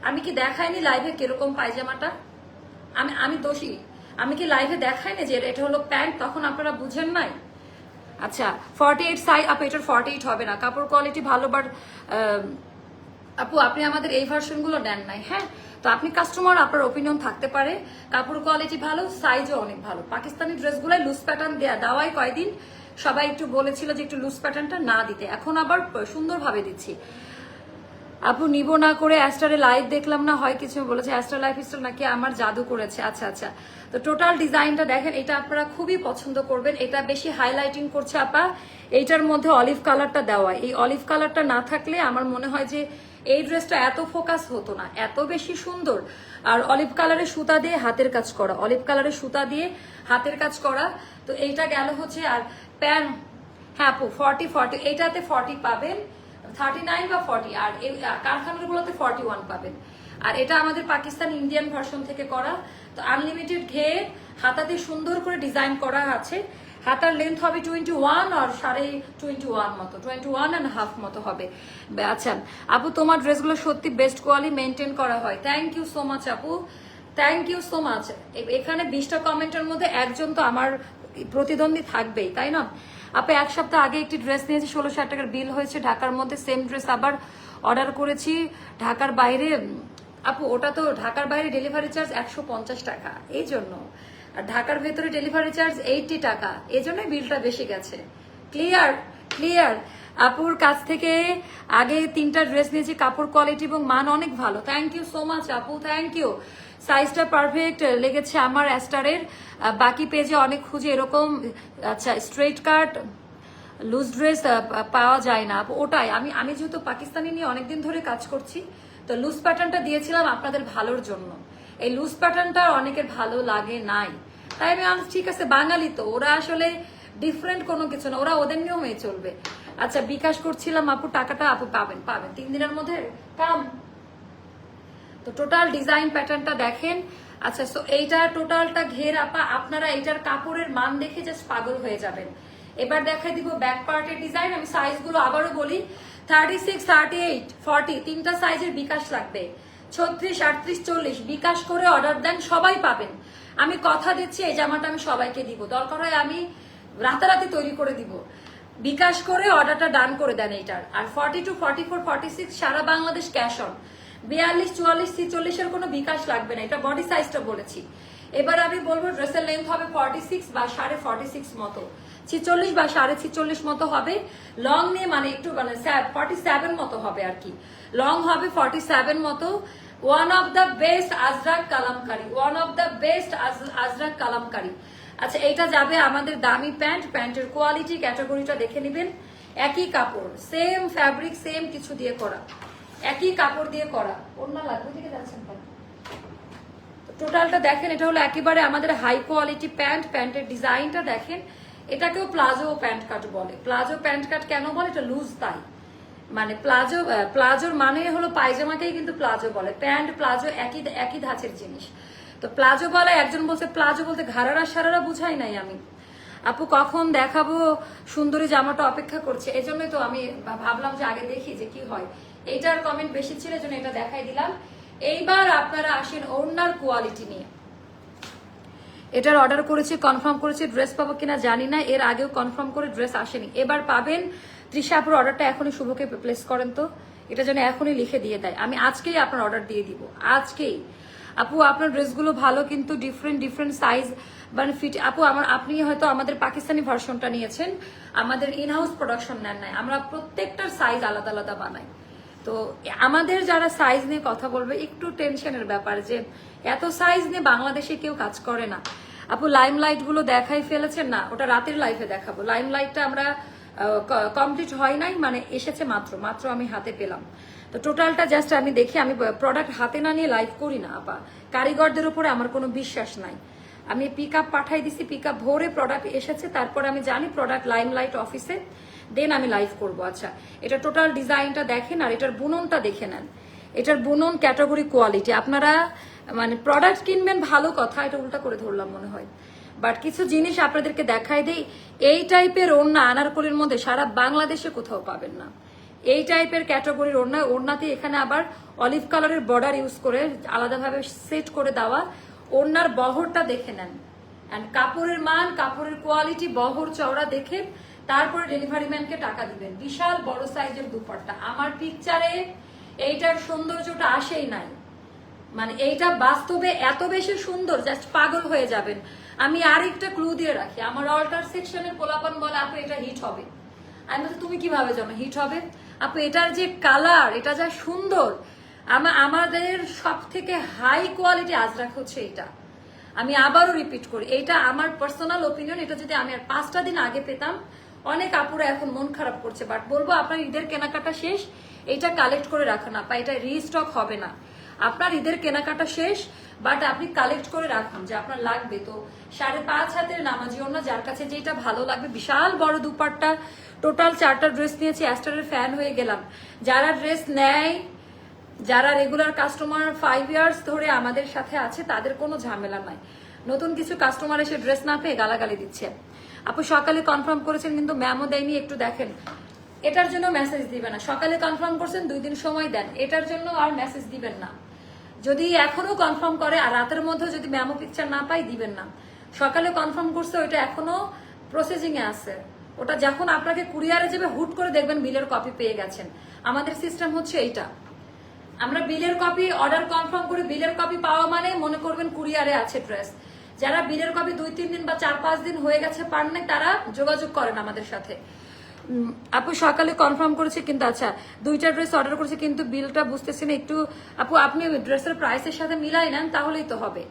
[SPEAKER 1] আমি কি দেখাইনি লাইভে কিরকম পায়জামাটা? আমি দোষী, আমি কি লাইভে দেখাইনি যে এটা হলো প্যান্ট, তখন আপনারা বুঝেন নাই? আচ্ছা 48 সাইজ আপু, এটার 48 হবে না, কাপড় কোয়ালিটি ভালো, বাট আপু আপনি আমাদের এই ভার্সনগুলো নেন নাই। হ্যাঁ, তো আপনি কাস্টমার, আপনার ওপিনিয়ন থাকতে পারে, কাপড় কোয়ালিটি ভালো, সাইজও অনেক ভালো। পাকিস্তানি ড্রেসগুলাই লুজ প্যাটার্ন দেওয়াই কয়দিন সবাই একটু বলেছিল যে একটু লুজ প্যাটার্নটা না দিতে, এখন আবার সুন্দরভাবে দিচ্ছি। আপু নিব না করে অ্যাস্টারে লাইভ দেখলাম না, হয় কিছু বলেছে অ্যাস্টার লাইফ স্টাইল নাকি আমার জাদু করেছে। আচ্ছা আচ্ছা, তো টোটাল ডিজাইনটা দেখেন, এটা আপনারা খুবই পছন্দ করবেন, এটা বেশি হাইলাইটিং করছে আপা। এইটার মধ্যে অলিভ কালারটা দেওয়া, এই অলিভ কালারটা না থাকলে আমার মনে হয় যে এই ড্রেসটা এত ফোকাস হতো না, এত বেশি সুন্দর। আর অলিভ কালারের সুতা দিয়ে হাতের কাজ করা, অলিভ কালারের সুতা দিয়ে হাতের কাজ করা। তো এইটা গেল হচ্ছে, আর প্যান হ্যাঁ আপু 40 এইটাতে 40 পাবেন, 39 বা 40, আর কারখানাগুলোতে 41 পাবেন। আর এটা আমাদের পাকিস্তান ইন্ডিয়ান ভার্সন থেকে করা। তো আনলিমিটেড ঘের, হাতাতে সুন্দর করে ডিজাইন করা আছে। হাতার লেন্থ হবে 21 আর 21.5 মতো, 21.5 মতো হবে। আচ্ছা আপু তোমার ড্রেসগুলো সত্যি বেস্ট কোয়ালিটি মেনটেন করা হয়, থ্যাংক ইউ সো মাচ আপু, থ্যাংক ইউ সো মাচ। এখানে 20টা কমেন্টের মধ্যে একজন তো আমার প্রতিদ্বন্দ্বী থাকবেই, তাই না? আপু এক সপ্তাহ আগে একটি ড্রেস নিয়েছি, 1600 টাকার বিল হয়েছে ঢাকার মধ্যে, সেম ড্রেস আবার অর্ডার করেছি ঢাকার বাইরে। আপু ওটা তো ঢাকার বাইরে ডেলিভারি চার্জ 150 টাকা, এই জন্য, আর ঢাকার ভেতরে ডেলিভারি চার্জ 80 টাকা, এই জন্যই বিলটা বেশি গেছে। Clear clear. আপুর কাছ থেকে আগে 3টা ড্রেস নিয়েছি, কাপড় কোয়ালিটি এবং মান অনেক ভালো, থ্যাংক ইউ সো মাচ আপু, থ্যাংক ইউ। সাইজটা পারফেক্ট লেগেছে আমার অ্যাস্টারের, বাকি পেজে অনেক খুঁজে এরকম আচ্ছা স্ট্রেট কাট লুজ ড্রেস পাওয়া যায় না। ওটাই আমি যেহেতু পাকিস্তানি নিয়ে অনেকদিন ধরে কাজ করছি, তো লুজ প্যাটার্নটা দিয়েছিলাম আপনাদের ভালোর জন্য। এই লুজ প্যাটার্নটা অনেকের ভালো লাগে নাই, তাই আমি ঠিক আছে, বাঙালি তো ওরা আসলে ডিফারেন্ট কোনো কিছু না, ওরা ওদের নিয়মে চলবে। আচ্ছা বিকাশ করছিলাম আপু, টাকাটা আপু পাবেন 3 দিনের মধ্যে কাম। তো টোটাল ডিজাইন প্যাটার্নটা দেখেন। আচ্ছা তো এইটা টোটালটা ঘের আপা, আপনারা এইটার কাপড়ের মান দেখে জাস্ট পাগল হয়ে যাবেন। এবার দেখাই দিব ব্যাক পার্টের ডিজাইন। আমি সাইজগুলো আবারও বলি, 36, 38, 40 তিনটা সাইজের বিকাশ লাগবে, 36, 38, 40 বিকাশ করে অর্ডার দেন, সবাই পাবেন। আমি কথা দিচ্ছি এই জামাটা আমি সবাইকে দিব, দরকার হয় আমি রাতারাতি তৈরি করে দিব। বিকাশ করে অর্ডারটা ডান করে দেন এইটার। আর 42, 44, 46 সারা বাংলাদেশ ক্যাশ অন। 42, 44, 46 এর কোনো বিকাশ লাগবে না, এটা বডি সাইজটা বলেছি। এবার আমি বলবো ড্রেসের লেন্থ হবে 46 বা 46.5 মতো, 46 বা 46.5 মতো হবে। লং নিয়ে মানে একটু মানে 47 মতো হবে আর কি, লং হবে 47 মতো। One of the best Ajrak Kalamkari, one of the best Ajrak Kalamkari. আচ্ছা এইটা যাবে আমাদের দামি প্যান্ট, প্যান্টের কোয়ালিটি ক্যাটাগরিটা দেখে নেবেন। একই কাপড়, সেম ফ্যাব্রিক, সেম কিছু দিয়ে করা, একই কাপড় দিয়ে করা। ওড়না লাগবে, দিকে যাচ্ছেন কেন? টোটালটা দেখেন, এটা হলো একেবারে আমাদের হাই কোয়ালিটি প্যান্ট, প্যান্টের ডিজাইনটা দেখেন। এটাকেও প্লাজো প্যান্ট কাট বলে। প্লাজো প্যান্ট কাট কেন বলে? এটা লুজ তাই, মানে প্লাজোর মানে হলো পায়জামাকেই কিন্তু প্লাজো বলে, প্যান্ট প্লাজো একই ধাঁচের জিনিস। তো প্লাজো বলে, একজন বলছে প্লাজো বলতে ঘাড়ারা সারারা বুঝাই নাই আমি। আপু কখন দেখাবো সুন্দরী জামাটা, অপেক্ষা করছে, এই জন্যই তো আমি ভাবলাম যে আগে দেখি যে কি হয়। এইটার কমেন্ট বেশি ছিল, এজন্য এটা দেখাই দিলাম। এইবার আপনারা আসেন ওড়নার কোয়ালিটি নিয়ে। এটার অর্ডার করেছি, কনফার্ম করেছি, ড্রেস পাবো কিনা জানি না, এর আগেও কনফার্ম করে ড্রেস আসেনি, এবার পাবেন। তৃষা আপুর অর্ডারটা এখনই শুভকে প্লেস করেন তো, এটা যেন এখনই লিখে দিয়ে দেয়। আমি আজকেই আপনার অর্ডার দিয়ে দিব, আজকেই। আপু আপনার ড্রেসগুলো ভালো, কিন্তু ডিফারেন্ট সাইজ মানে ফিট। আপু আপনি হয়তো আমাদের পাকিস্তানি ভার্সনটা নিয়েছেন, আমাদের ইনহাউস প্রোডাকশন নেন নাই। আমরা প্রত্যেকটার সাইজ আলাদা আলাদা বানাই। তো আমাদের যারা সাইজ নিয়ে কথা বলবে একটু টেনশনের ব্যাপার, যে এত সাইজ নিয়ে বাংলাদেশে কেউ কাজ করে না। আপু লাইমলাইট গুলো দেখাই ফেলেছেন না? ওটা রাতের লাইফে দেখাবো। লাইমলাইটটা আমরা কমপ্লিট হয় নাই, মানে এসেছে মাত্র আমি হাতে পেলাম। তো টোটালটা জাস্ট আমি দেখি, আমি প্রোডাক্ট হাতে না নিয়ে লাইভ করি না আপা। কারিগরদের উপরে আমার কোনো বিশ্বাস নাই। আমি পিক আপ পাঠাই দিছি, পিক আপ ভোরে প্রোডাক্ট এসেছে, তারপর আমি জানি প্রোডাক্ট লাইমলাইট অফিসে, দেন আমি লাইভ করব। আচ্ছা, এটা টোটাল ডিজাইনটা দেখেন আর এটার বুননটা দেখে নেন। এটার বুনন ক্যাটাগরি কোয়ালিটি। আপনারা মানে প্রোডাক্ট কিনবেন ভালো কথা, এটা উল্টা করে ধরলাম মনে হয়, বাট কিছু জিনিস আপনাদেরকে দেখাই দেই। এই টাইপের ওড়না আনারকলির মধ্যে সারা বাংলাদেশে কোথাও পাবেন না। এই টাইপের ক্যাটাগরির ওড়নাতে এখানে আবার অলিভ কালারের বর্ডার ইউজ করে আলাদাভাবে সেট করে দেওয়া। ওড়নার বহরটা দেখে নেন, অ্যান্ড কাপড়ের মান, কাপড়ের কোয়ালিটি, বহর চওড়া দেখে তারপরে ডেলিভারি ম্যানকে টাকা দিবেন। বিশাল বড় সাইজের দুপাট্টা। আমার পিকচারে এইটার সৌন্দর্যটা আসেই নাই, মানে এইটা বাস্তবে এত বেশি সুন্দর, জাস্ট পাগল হয়ে যাবেন। আমি আরেকটা ক্লু দিয়ে রাখি, আমার অল্টার সেকশনের পোলাপান বলে আপু এটা হিট হবে। আমি বলছি তুমি কিভাবে জানো হিট হবে? আপু এটার যে কালার, এটা যা সুন্দর। আমাদের সব থেকে হাই কোয়ালিটি আজরাক হচ্ছে এটা। আমি আবারও রিপিট করি, এটা আমার পার্সোনাল ওপিনিয়ন। এটা যদি আমি আর 5টা দিন আগে পেতাম, অনেক আপুরা এখন মন খারাপ করছে, বাট বলবো আপনার ঈদের কেনাকাটা শেষ, এটা কালেক্ট করে রাখুন আপা, এটা রিস্টক হবে না। আপনার ঈদের কেনাকাটা শেষ, বাট আপনি কালেক্ট করে রাখুন যে আপনার লাগবে। তো 5.5 হাতের নামাজি ওড়না, যার কাছে যেটা ভালো লাগবে। বিশাল বড় দুপাট্টা। টোটাল 4টা ড্রেস নিয়েছি, অ্যাস্টারের ফ্যান হয়ে গেলাম। যারা ড্রেস নেয়, যারা রেগুলার কাস্টমার 5 ইয়ার্স ধরে আমাদের সাথে আছে, তাদের কোনো ঝামেলা নাই। নতুন কিছু কাস্টমার এসে ড্রেস না পেয়ে গালাগালি দিচ্ছে। আপু সকালে কনফার্ম করেছেন কিন্তু ম্যামও দেয়নি, একটু দেখেন। এটার জন্য মেসেজ দিবেন না। সকালে কনফার্ম করছেন, 2 দিন সময় দেন, এটার জন্য আর মেসেজ দিবেন না। যদি এখনো কনফার্ম করে আর রাতের মধ্যে যদি ম্যামো পিকচার না পাই, দিবেন না। সকালে কনফার্ম করছে, ওইটা এখনো প্রসেসিং এ আছে। ওটা যখন আপনাকে কুরিয়ারে যাবে, হুট করে দেখবেন বিলের কপি পেয়ে গেছেন। আমাদের সিস্টেম হচ্ছে এইটা, আমরা বিলের কপি অর্ডার কনফার্ম করে বিলের কপি পাওয়া মানে মনে করবেন কুরিয়ারে আছে ড্রেস। যারা বিলের কপি 2-3 দিন বা 4-5 দিন হয়ে গেছে পান নাই, তারা যোগাযোগ করেন আমাদের সাথে। আপু সকালে কনফার্ম করেছে কিন্তু, আচ্ছা 2টা ড্রেস অর্ডার করেছে কিন্তু বিলটা বুঝতেছি না একটু। আপু আপনি ড্রেসের প্রাইসের সাথে মিলাই নেন, তাহলেই তো হবে।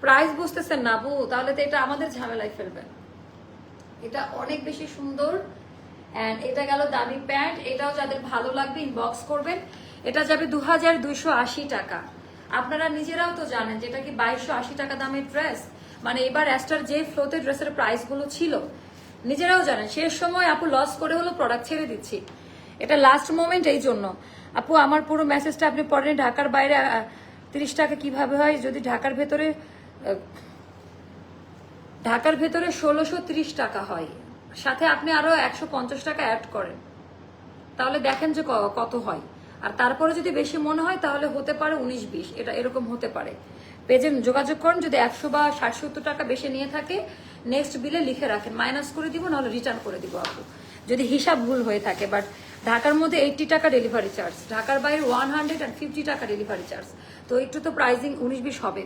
[SPEAKER 1] প্রাইস বুঝতেছেন না আপু, তাহলে তো এটা আমাদের ঝামেলায় ফেলবেন। এটা অনেক বেশি সুন্দর, এন্ড এটা গেল দামি প্যান্ট। এটাও যাদের ভালো লাগবে ইনবক্স করবেন। এটা যাবে 2280 টাকা। আপনারা নিজেরাও তো জানেন যেটা কি 2280 টাকা দামের ড্রেস। মানে এবার অ্যাস্টার যে ফ্লোতে ড্রেসের প্রাইস গুলো ছিল, নিজেরাও জানেন। শেষ সময় আপু লস করে হলো প্রোডাক্ট ছেড়ে দিচ্ছি, এটা লাস্ট মোমেন্ট। এই জন্য আপু আমার পুরো মেসেজটা আপনি পড়েন। ঢাকার বাইরে 30 টাকা কিভাবে হয়? যদি ঢাকার ভেতরে 1630 টাকা হয়, সাথে আপনি আরো 150 টাকা অ্যাড করেন, তাহলে দেখেন যে কত হয়। আর তারপরে যদি বেশি মনে হয় তাহলে হতে পারে 19-20, এটা এরকম হতে পারে। পেজে যোগাযোগ করুন। যদি 100 বা 60-70 টাকা বেশি নিয়ে থাকে, নেক্সট বিলে লিখে রাখেন, মাইনাস করে দিব, নাহলে রিটার্ন করে দিব আপু, যদি হিসাব ভুল হয়ে থাকে। বাট ঢাকার মধ্যে 80 টাকা ডেলিভারি চার্জ, ঢাকার বাইরে 150 টাকা ডেলিভারি চার্জ। তো একটু তো প্রাইসিং 19-20 হবে।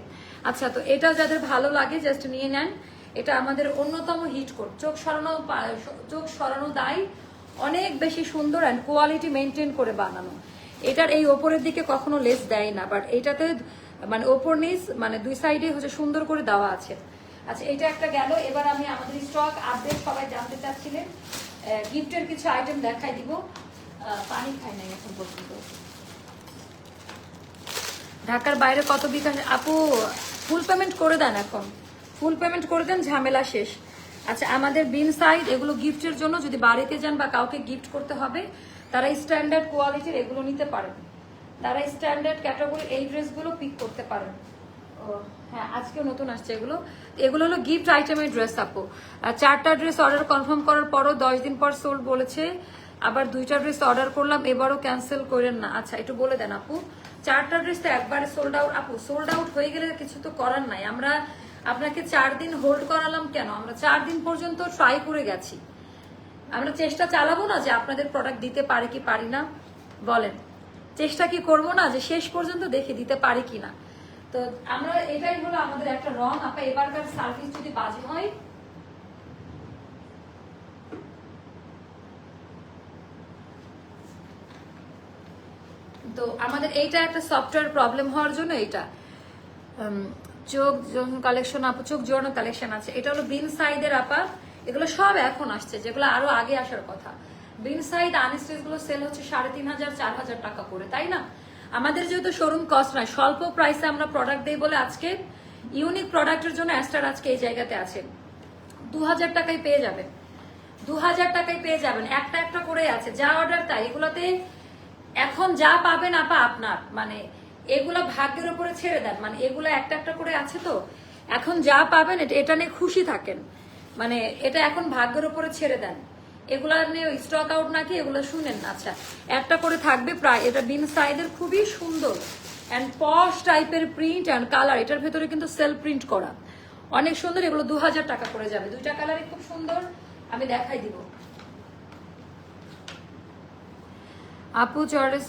[SPEAKER 1] আচ্ছা, তো এটা যাদের ভালো লাগে জাস্ট নিয়ে নেন। এটা আমাদের অন্যতম হিট কোড, চোখ সরানো দায়, অনেক বেশি সুন্দর অ্যান্ড কোয়ালিটি মেনটেন করে বানানো। এটার এই ওপরের দিকে কখনো লেস দেয় না, বাট এটাতে মানে ওপর নিচ মানে 2 সাইডে হচ্ছে সুন্দর করে দেওয়া আছে। আচ্ছা, এটা একটা গেল। এবার আমি আমাদের স্টক আপডেট, সবাই জানতে চাচ্ছিলেন, গিফটের কিছু আইটেম দেখাই দিব। পানি খাই নাই এখন পর্যন্ত। ঢাকার বাইরে কত বিকাশ? আপু ফুল পেমেন্ট করে দেন, এখন ফুল পেমেন্ট করে দেন, ঝামেলা শেষ। আচ্ছা, আমাদের বিন সাইড এগুলো গিফটের জন্য, যদি বাড়িতে যান বা কাউকে গিফট করতে হবে, তারা স্ট্যান্ডার্ড কোয়ালিটির এগুলো নিতে পারেন। তারা স্ট্যান্ডার্ড ক্যাটাগরির এই ড্রেসগুলো পিক করতে পারেন। হ্যাঁ, আজকেও নতুন আসছে এগুলো। এগুলো হলো গিফট আইটেমের ড্রেস আপু। 4টা ড্রেস অর্ডার কনফার্ম করার পরও 10 দিন পর সোল্ড বলেছে। আবার 2টা ড্রেস অর্ডার করলাম, এবারও ক্যান্সেল করেন না। আচ্ছা, একটু বলে দেন আপু। 4টা ড্রেস তো একবারে সোল্ড আউট আপু। সোল্ড আউট হয়ে গেলে কিছু তো করার নাই। আমরা আপনাকে 4 দিন হোল্ড করালাম কেন? আমরা 4 দিন পর্যন্ত ট্রাই করে গেছি। আমরা চেষ্টা চালাবো না যে আপনাদের প্রোডাক্ট দিতে পারি কি পারি না, বলেন। চেষ্টা কি করব না যে শেষ পর্যন্ত দেখে দিতে পারি কিনা। তো আমরা এটাই হলো আমাদের একটা রং আপা। এবারকার সার্ভিস যদি বাজে হয়, তো আমাদের এইটা একটা সফটওয়্যার প্রবলেম হওয়ার জন্য এইটা চোখ কালেকশন আপা, চোখ জোড়ানো কালেকশন আছে। এটা হলো বিন সাইডের আপা, এগুলো সব এখন আসছে, যেগুলো আরো আগে আসার কথা। বিন সাইড আনস্টেজ গুলো সেল হচ্ছে 3,500 4,000 টাকা করে, তাই না? আমাদের যেহেতু শোরুম কস্ট নয়, স্বল্প প্রাইসে আমরা প্রোডাক্ট দেই বলে আজকে ইউনিক প্রোডাক্টের জন্য অ্যাস্টার আজকে এই জায়গাতে আছে। 2,000 টাকায় পেয়ে যাবেন, 2,000 টাকায় পেয়ে যাবেন। একটা একটা করে আছে, যা অর্ডার তাই। এগুলোতে এখন যা পাবেন আপা আপনার, মানে এগুলা ভাগ্যের উপরে ছেড়ে দেন। মানে এগুলা একটা একটা করে আছে, তো এখন যা পাবেন এটা নিয়ে খুশি থাকেন। মানে এটা এখন ভাগ্যের উপরে ছেড়ে দেন। এগুলা নিয়ে স্টক আউট নাকি এগুলো শুনেন না। আচ্ছা, একটা করে থাকবে প্রায়। এটা বিন সাইডের, খুবই সুন্দর অ্যান্ড পশ টাইপের প্রিন্ট অ্যান্ড কালার। এটার ভেতরে কিন্তু সেলফ প্রিন্ট করা, অনেক সুন্দর। এগুলো 2,000 টাকা করে যাবে। দুইটা কালারই খুব সুন্দর, আমি দেখাই দিব। আপু চয়েস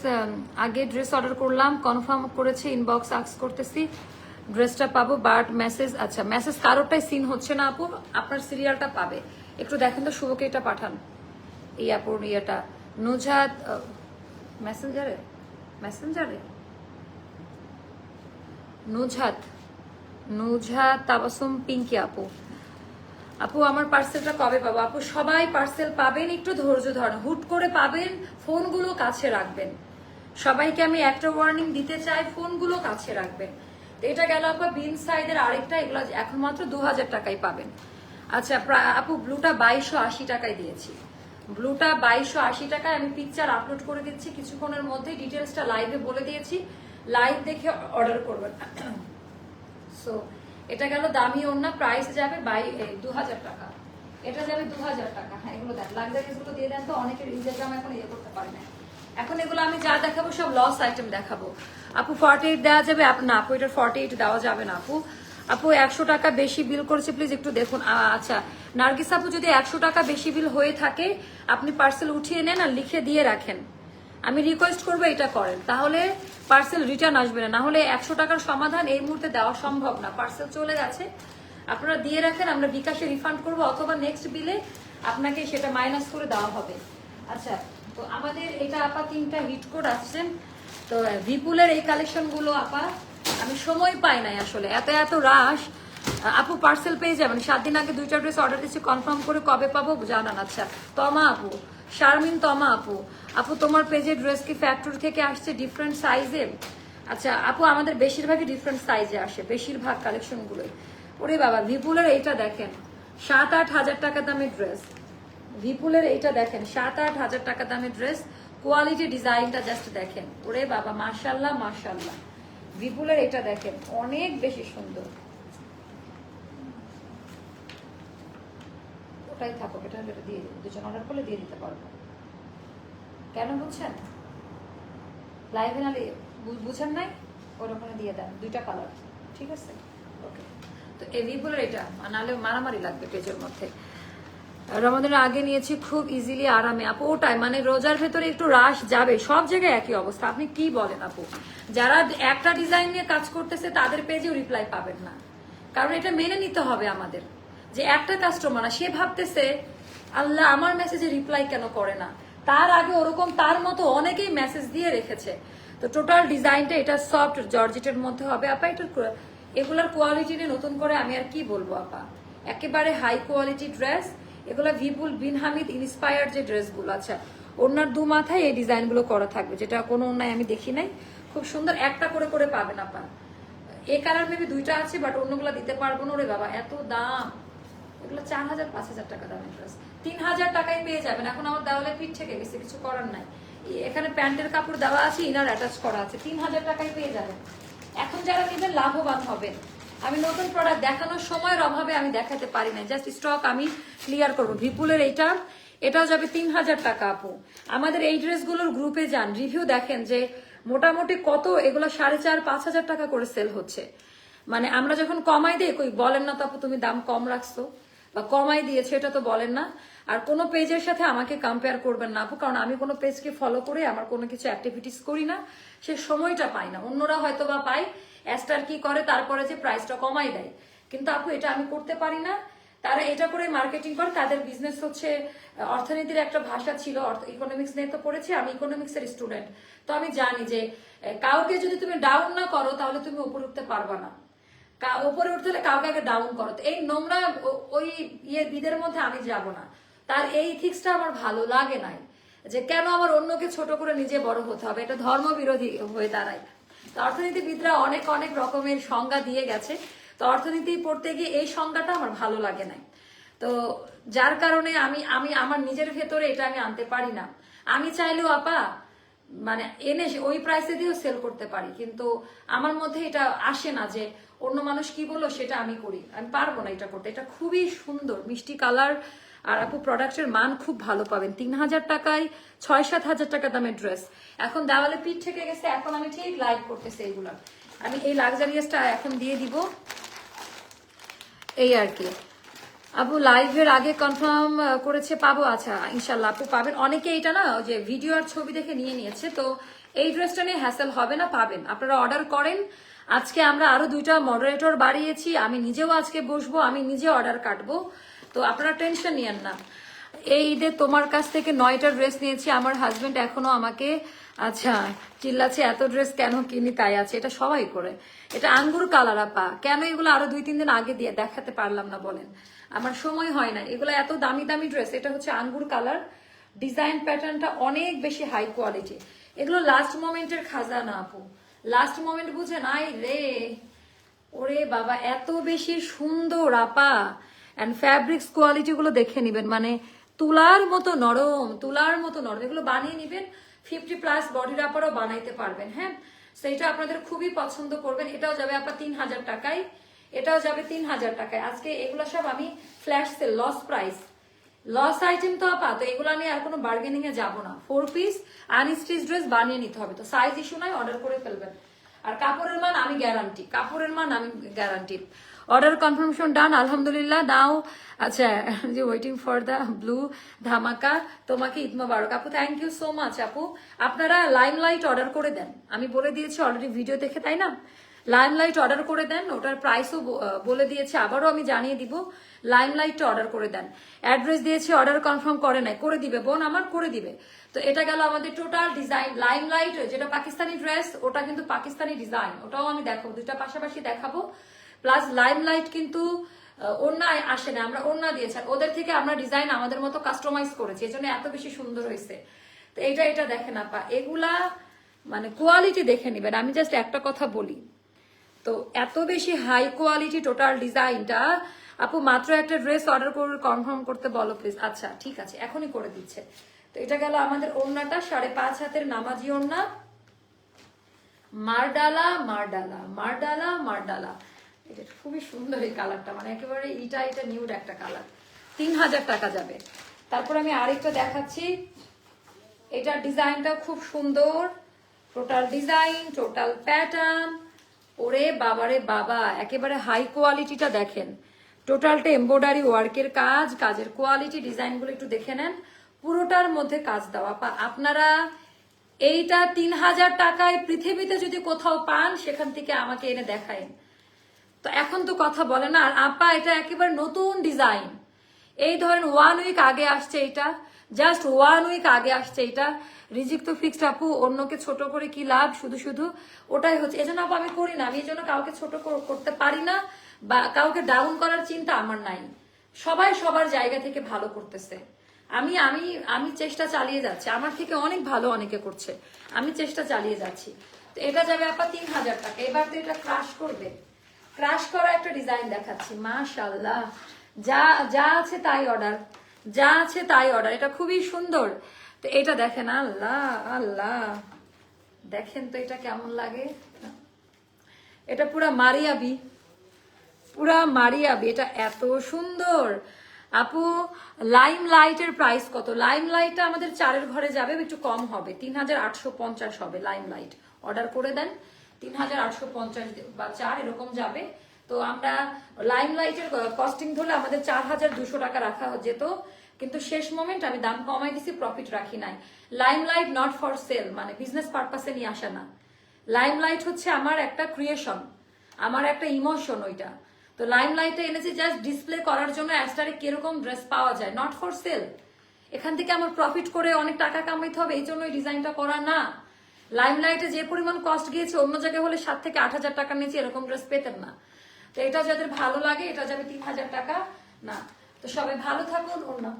[SPEAKER 1] আগে ড্রেস অর্ডার করলাম, কনফার্ম করেছে, ইনবক্স আক্স করতেছি ড্রেসটা পাবো, বাট মেসেজ, আচ্ছা মেসেজ কারোরটাই সিন হচ্ছে না আপু, আপনার সিরিয়ালটা পাবে। একটু দেখেন তো শুভকে এটা পাঠান, এই আপুর ইয়েটা নুজাত মেসেঞ্জারে, মেসেঞ্জারে নুজাত নুজাত তাবাসুম পিঙ্কি আপু। আপু আমার পার্সেলটা কবে পাবো? আপু সবাই পার্সেল পাবেন, একটু ধৈর্য ধরেন, হুট করে পাবেন। ফোনগুলো কাছে রাখবেন, সবাইকে আমি একটা ওয়ার্নিং দিতে চাই, ফোনগুলো কাছে রাখবেন। তো এটা গেল আপু বিন সাইডের আরেকটা, এগুলো এখন মাত্র 2,000 টাকায় পাবেন। আচ্ছা আপু ব্লুটা 2,280 টাকায় দিয়েছি, ব্লুটা 2,280 টাকায় আমি পিকচার আপলোড করে দিচ্ছি কিছুক্ষণের মধ্যে। ডিটেলসটা লাইভে বলে দিয়েছি, লাইভ দেখে অর্ডার করবেন। সো এটা গেল দামি ওড়না, প্রাইস যাবে 2,000 টাকা, এটা যাবে 2,000 টাকা। হ্যাঁ এগুলো দেন, লাক্সারিজ গুলো দিয়ে দেন তো, অনেকের ইনস্টাগ্রাম এখন ইয়ে করতে পারে না। এখন এগুলো আমি যা দেখাবো সব লস আইটেম দেখাবো। আপু 48 দেওয়া যাবে? না আপু, এটা 48 দেওয়া যাবে না আপু। আপু 100 টাকা বেশি বিল করেছে, প্লিজ একটু দেখুন। আচ্ছা নার্গিস আপু, যদি 100 টাকা বেশি বিল হয়ে থাকে আপনি পার্সেল উঠিয়ে নেন আর লিখে দিয়ে রাখেন। আমি রিকোয়েস্ট করবো এটা করেন, তাহলে পার্সেল রিটার্ন আসবে না। হলে 100 টাকার সমাধান এই মুহূর্তে দেওয়া সম্ভব না। পার্সেল চলে গেছে, আপনারা দিয়ে রাখেন, আমরা বিকাশে রিফান্ড করবো, অথবা নেক্সট বিলে আপনাকে সেটা মাইনাস করে দেওয়া হবে। আচ্ছা, তো আমাদের এটা আপা 3টা হিট কোড আসছেন। তো বিপুলের এই কালেকশন গুলো আপা আমি সময় পাই নাই আসলে, এত এত রাশ। আপু পার্সেল পেয়ে যাবেন, 7 দিন আগে 2টা ড্রেস অর্ডার দিচ্ছি, কনফার্ম করে কবে পাবো জানান। আচ্ছা তমা আপু, শারমিন তমা আপু, আপু তোমার পেজের ড্রেস কি ফ্যাক্টরি থেকে আসছে ডিফারেন্ট সাইজে? আচ্ছা আপু আমাদের বেশিরভাগই ডিফারেন্ট সাইজে আসে, বেশিরভাগ কালেকশন গুলোই। ওরে বাবা বিপুলের এইটা দেখেন, 7-8 হাজার টাকা দামের ড্রেস। বিপুলের এইটা দেখেন, 7-8 হাজার টাকা দামের ড্রেস। কোয়ালিটি ডিজাইনটা জাস্ট দেখেন, ওরে বাবা মাশাল্লাহ মাশাল্লাহ। বিপুলের এটা দেখেন, অনেক বেশি সুন্দর। ওটাই থাকুক, এটা হলে এটা দিয়ে দেবো, দুজন অর্ডার করলে দিয়ে দিতে পারবো। কেন বুঝছেন? লাইভে নালে বুঝেন নাই, ওরকম দিয়ে দেন, 2টা কালার, ঠিক আছে? ওকে, তো এই বিপুলের এটা নাহলে মারামারি লাগবে পেজের মধ্যে। রমাদানের আগে নিয়েছি খুব ইজিলি আরামে। আপু ওটাই, মানে রোজার ভেতরে একটু রাশ যাবে, সব জায়গায় একই অবস্থা। আপনি কি বলেন আপু? যারা একটা ডিজাইন নিয়ে কাজ করতেছে তাদের পেজেও রিপ্লাই পাবেন না, কারণ এটা মেনে নিতে হবে আমাদের যে একটা কাস্টমার সে ভাবতেছে আল্লাহ আমার মেসেজে রিপ্লাই কেন করে না, তার আগে ওরকম তার মতো অনেকেই মেসেজ দিয়ে রেখেছে। তো টোটাল ডিজাইনটা এটা সফট জর্জেটের মধ্যে হবে আপা। এগুলার কোয়ালিটি নিয়ে নতুন করে আমি আর কি বলবো আপা, একেবারে হাই কোয়ালিটি ড্রেস এগুলো। বিপুল বিন হামিদ ইন্সপায়ার্ড যে ড্রেসগুলো, আচ্ছা ওনার 2 মাথায় এই ডিজাইনগুলো করা থাকবে, যেটা কোনো অন্যায় আমি দেখি নাই। খুব সুন্দর, একটা করে করে পাবেন আপা। এই কালার মেবি 2টা আছে, বাট অন্যগুলো দিতে পারবো না। ওরে বাবা এত দাম, এগুলো 4,000-5,000 টাকা দামের ড্রেস 3,000 টাকায় পেয়ে যাবেন। এখন আমার দেওয়ালে পিঠ থেকে গেছে, কিছু করার নাই। এখানে প্যান্টের কাপড় দেওয়া আছে, ইনার অ্যাটাচ করা আছে, 3,000 টাকায় পেয়ে যাবেন। এখন যারা নেবেন লাভবান হবেন। আমি নতুন প্রোডাক্ট দেখানোর সময়ের অভাবে আমি দেখাতে পারি না, জাস্ট স্টক আমি ক্লিয়ার করবো। বিপুলের এটাও যাবে 3,000 টাকা আপু। আমাদের এই ড্রেসগুলোর গ্রুপে যান, রিভিউ দেখেন যে মোটামুটি কত, এগুলো 4,500-5,000 টাকা করে সেল হচ্ছে। মানে আমরা যখন কমাই দিই, কই বলেন না তো আপু তুমি দাম কম রাখছো। বা কমাই দিয়েছে, এটা তো বলেন না। আর কোনো পেজের সাথে আমাকে কম্পেয়ার করবেন না আপু, কারণ আমি কোনো পেজকে ফলো করে আমার কোনো কিছু অ্যাক্টিভিটিস করি না, সে সময়টা পাই না। অন্যরা হয়তো বা পায়, অ্যাস্টার কি করে তারপরে যে প্রাইসটা কমাই দেয়, কিন্তু আপু এটা আমি করতে পারি না। তারা এটা করে মার্কেটিং করে, তাদের বিজনেস হচ্ছে অর্থনীতির একটা ভাষা ছিল, ইকোনমিক্স নিয়ে তো পড়েছি, আমি ইকোনমিক্সের স্টুডেন্ট। তো আমি জানি যে কাউকে যদি তুমি ডাউন না করো তাহলে তুমি উপরে উঠতে পারবা না। উপরে উঠতে হলে কাউকে আগে ডাউন করো। তো এই নোংরা ওই বিদের মধ্যে আমি যাব না। তার এই ইথিক্সটা আমার ভালো লাগে নাই, যে কেন আমার অন্যকে ছোট করে নিজে বড় হতে হবে, এটা ধর্মবিরোধী হয়ে দাঁড়ায়। তো অর্থনীতিবিদরা অনেক অনেক রকমের সংজ্ঞা দিয়ে গেছে, তো অর্থনীতি পড়তে গিয়ে এই সংজ্ঞাটা আমার ভালো লাগে নাই। তো যার কারণে আমি আমি আমার নিজের ভেতরে এটা আমি আনতে পারি না। আমি চাইলেও আপা মানে এনে ওই প্রাইসে দিয়েও সেল করতে পারি, কিন্তু আমার মধ্যে এটা আসে না যে অন্য মানুষ কি বললো সেটা আমি করি, আমি পারবো না এটা করতে। এটা খুবই সুন্দর মিষ্টি কালার, আর আপু প্রোডাক্টের মান খুব ভালো পাবেন। 3000 টাকায় 6-7 হাজার টাকা দামের ড্রেস এখন দেওয়ালে পিঠ থেকে গেছে, এখন আমি ঠিক লাইক করতেছি এইগুলা। আমি এই লাক্সারিয়াসটা এখন দিয়ে দিব, এই আর কি। আপু লাইভের আগে কনফার্ম করেছে পাবো? আচ্ছা ইনশাল্লাহ আপু পাবেন। অনেকে এটা না যে ভিডিও আর ছবি দেখে নিয়ে নিয়েছে, তো এই ড্রেসটা নিয়ে হ্যাসেল হবে না, পাবেন। আপনারা অর্ডার করেন। আজকে আমরা আরো 2টা মডারেটর বাড়িয়েছি, আমি নিজেও আজকে বসবো, আমি নিজে অর্ডার কাটবো, তো আপনারা টেনশন নিয়েন না। এই ঈদে তোমার কাছ থেকে 9টা ড্রেস নিয়েছি, আমার হাজবেন্ড এখনো আমাকে আচ্ছা চিল্লাচ্ছে এত ড্রেস কেন কিনি, তাই আছে। এটা সবাই করে, এটা আঙ্গুর কালার আপা, কেন এগুলো আরো 2-3 দিন আগে দিয়ে দেখাতে পারলাম না বলেন? আমার সময় হয় না, এগুলো এত দামি দামি ড্রেস। এটা হচ্ছে আঙ্গুর কালার, ডিজাইন প্যাটার্নটা অনেক বেশি হাই কোয়ালিটি। এগুলো লাস্ট মোমেন্টের খাজানা আপু, লাস্ট মোমেন্ট বুঝেন। আই রে ওরে বাবা, এত বেশি সুন্দর আপা। অ্যান্ড ফ্যাব্রিক্স কোয়ালিটি গুলো দেখে নিবেন, মানে তুলার মতো নরম, তুলার মতো নরম। এগুলো বানিয়ে নিবেন, 50+ বডি রাপারও বানাইতে পারবেন। হ্যাঁ, সেইটা আপনাদের খুবই পছন্দ করবেন। এটাও যাবে আপা 3000 টাকায়, এটাও যাবে 3000 টাকায়। আজকে এগুলো সব আমি flash sale, loss price, loss item তো আপা, তো এগুলো নিয়ে আর কোনো বার্গেনিং এ যাবো না। 4 পিস আনস্টিচ ড্রেস বানিয়ে নিতে হবে, তো সাইজ ইস্যু নাই, অর্ডার করে ফেলবেন। আর কাপড়ের মান আমি গ্যারান্টি, কাপড়ের মান আমি গ্যারান্টি। অর্ডার কনফার্মেশন ডান আলহামদুলিল্লাহ। নাও আচ্ছা যে ওয়েটিং ফর দ্য ব্লু ধামাকা, তোমাকে ঈদ মোবারক আপু, থ্যাংক ইউ সো মাচ আপু। আপনারা লাইমলাইট অর্ডার করে দেন, আমি বলে দিয়েছি অলরেডি ভিডিও দেখে, তাই না? লাইমলাইট অর্ডার করে দেন, ওটার প্রাইসও বলে দিয়েছি, আবারও আমি জানিয়ে দিব। লাইমলাইটটা অর্ডার করে দেন, অ্যাড্রেস দিয়েছি, অর্ডার কনফার্ম করে নাই, করে দিবে বোন আমার, করে দিবে। তো এটা গেল আমাদের টোটাল ডিজাইন। লাইমলাইট যেটা পাকিস্তানি ড্রেস, ওটা কিন্তু পাকিস্তানি ডিজাইন, ওটাও আমি দেখাবো, দুইটা পাশাপাশি দেখাবো। প্লাস লাইমলাইট কিন্তু ওড়নায় আসে না, আমরা ওড়না দিয়েছি, ওদের থেকে আমরা ডিজাইন আমাদের মতো কাস্টমাইজ করেছি, এই জন্য এত বেশি সুন্দর হয়েছে। তো এটা দেখেন আপা, এগুলা মানে কোয়ালিটি দেখে নিবেন। আমি জাস্ট একটা কথা বলি, তো এত বেশি হাই কোয়ালিটি টোটাল ডিজাইনটা। আপু মাত্র একটা ড্রেস অর্ডার করে কনফার্ম করতে বলো প্লিজ। আচ্ছা ঠিক আছে, এখনই করে দিচ্ছে। তো এটা গেল আমাদের ওড়নাটা, 5.5 হাতের নামাজি ওড়না, মারডালা মারডালা মারডালা মারডালা। এটা খুবই সুন্দর এই কালারটা, মানে একেবারে এটা নিউড একটা কালার। 3000 টাকা যাবে। তারপর আমি আরেকটা দেখাচ্ছি, এটার ডিজাইনটা খুব সুন্দর, টোটাল ডিজাইন, টোটাল প্যাটার্ন। ওরে বাবারে বাবা, একেবারে হাই কোয়ালিটিটা দেখেন, টোটালটা এমব্রয়ডারি ওয়ার্কের কাজ, কাজের কোয়ালিটি, ডিজাইনগুলো একটু দেখে নেন, পুরোটার মধ্যে কাজ দেওয়া। আপনারা এইটা 3000 টাকায় পৃথিবীতে যদি কোথাও পান, সেখান থেকে আমাকে এনে দেখায়। তো এখন তো কথা বলে না। আর আপা এটা একেবারে নতুন ডিজাইন, এই ধরেন 1 উইক আগে আসছে, এটা জাস্ট 1 উইক আগে আসছে। এটা রিজিক তো ফিক্সড আপু, অন্যকে ছোট করে কি লাভ, শুধু শুধু ওটাই হচ্ছে। এজন্য আপু আমি করি না, আমি এজন্য কাউকে ছোট করতে পারি না, বা কাউকে ডাউন করার চিন্তা আমার নাই। সবাই সবার জায়গা থেকে ভালো করতেছে, আমি আমি আমি চেষ্টা চালিয়ে যাচ্ছি, আমার থেকে অনেক ভালো অনেকে করছে, আমি চেষ্টা চালিয়ে যাচ্ছি। তো এটা যাবে আপা 3000 টাকা। এবার তো এটা ক্রাশ করবে, ক্রাশ করা একটা ডিজাইন দেখাচ্ছি, মাশাআল্লাহ। যা যা আছে তাই অর্ডার, যা আছে তাই অর্ডার। এটা খুবই সুন্দর। তো এটা দেখেন, আল্লাহ আল্লাহ, দেখেন তো এটা কেমন লাগে। এটা পুরা মারিয়াবি, পুরা মারিয়াবি, এটা এত সুন্দর। আপু লাইম লাইটের প্রাইস কত? লাইম লাইটটা আমাদের 4-এর ঘরে যাবে, একটু কম হবে, 3850 হবে। লাইম লাইট অর্ডার করে দেন, 3850 বা 4 এরকম যাবে। তো আমরা লাইমলাইটের কস্টিং ধরলে আমাদের 4200 টাকা রাখা যেত, কিন্তু শেষ মোমেন্ট আমি দাম কমাই দিছি, প্রফিট রাখি নাই। লাইমলাইট নট ফর সেল, মানে বিজনেস পারপাসে নিয়ে আসা না। লাইমলাইট হচ্ছে আমার একটা ক্রিয়েশন, আমার একটা ইমোশন ওইটা। তো লাইমলাইটে এনেছি জাস্ট ডিসপ্লে করার জন্য অ্যাস্টারে কিরকম ড্রেস পাওয়া যায়, নট ফর সেল। এখান থেকে আমার প্রফিট করে অনেক টাকা কামাইতে হবে এই জন্য এই ডিজাইনটা করা না। লাইমলাইটে যে পরিমাণ কস্ট গিয়েছে অন্য জায়গায় হলে 7 থেকে 8,000 টাকা নিচে এরকম ড্রেস পেতেন না। তো এটা যাদের ভালো লাগে এটা যাবে 3,000 টাকা না। তো সবাই ভালো থাকুন। ওড়না,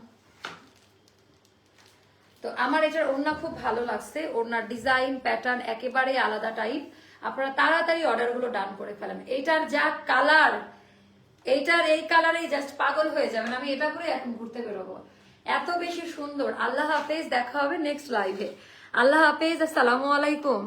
[SPEAKER 1] তো আমার এটার ওড়না খুব ভালো লাগছে, ওড়নার ডিজাইন প্যাটার্ন একেবারে আলাদা টাইপ। আপনারা তাড়াতাড়ি অর্ডারগুলো ডান করে ফেলেন। এইটার যা কালার, এইটার এই কালারেই জাস্ট পাগল হয়ে যাবেন। আমি এটা করে এখন ঘুরতে বেরোবো, এত বেশি সুন্দর। আল্লাহ হাফেজ, দেখা হবে নেক্সট লাইভে। আল্লাহ হাফেজ, আসসালামু আলাইকুম।